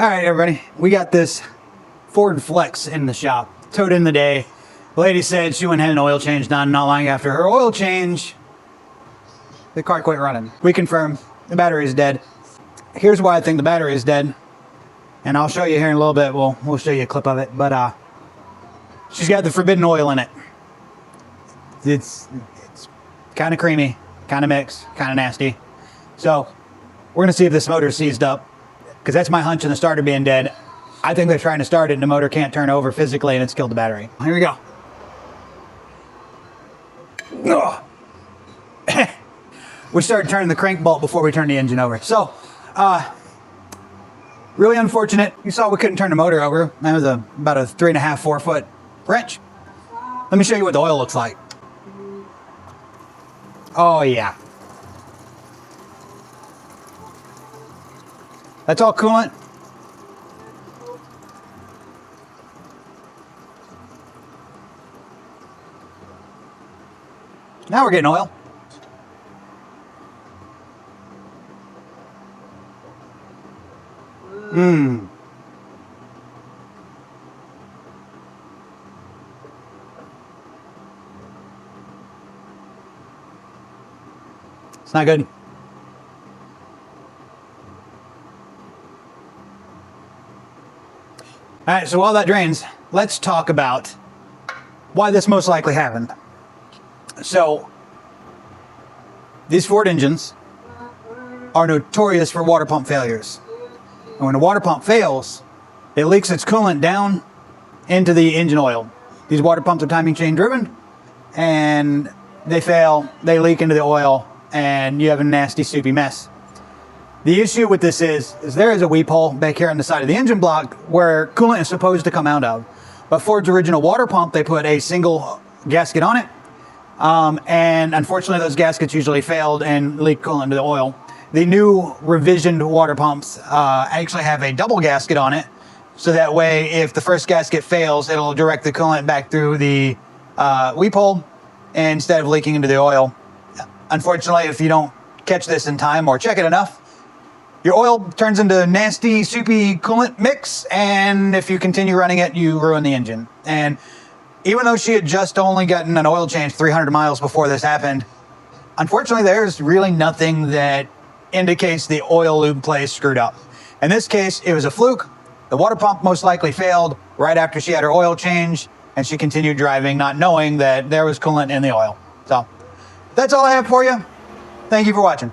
All right, everybody, we got this Ford Flex in the shop. Towed in the day. The lady said she went and had an oil change done. Not long after her oil change, the car quit running. We confirm the battery is dead. Here's why I think the battery is dead, and I'll show you here in a little bit. We'll show you a clip of it, but she's got the forbidden oil in it. It's kind of creamy, kind of mixed, kind of nasty. So we're gonna see if this motor seized up, because that's my hunch in the starter being dead. I think they're trying to start it and the motor can't turn over physically and it's killed the battery. Here we go. We started turning the crank bolt before we turned the engine over. So, really unfortunate. You saw we couldn't turn the motor over. That was about a 3.5, 4 foot wrench. Let me show you what the oil looks like. Oh yeah. That's all coolant. Now we're getting oil. It's not good. All right, so while that drains, let's talk about why this most likely happened. So, these Ford engines are notorious for water pump failures. And when a water pump fails, it leaks its coolant down into the engine oil. These water pumps are timing chain driven, and they fail, they leak into the oil, and you have a nasty, soupy mess. The issue with this is there is a weep hole back here on the side of the engine block where coolant is supposed to come out of. But Ford's original water pump, they put a single gasket on it. And unfortunately, those gaskets usually failed and leaked coolant into the oil. The new revisioned water pumps actually have a double gasket on it. So that way, if the first gasket fails, it'll direct the coolant back through the weep hole instead of leaking into the oil. Unfortunately, if you don't catch this in time or check it enough, your oil turns into nasty, soupy coolant mix, and if you continue running it, you ruin the engine. And even though she had just only gotten an oil change 300 miles before this happened, unfortunately, there's really nothing that indicates the oil lube play screwed up. In this case, it was a fluke. The water pump most likely failed right after she had her oil change, and she continued driving, not knowing that there was coolant in the oil. So that's all I have for you. Thank you for watching.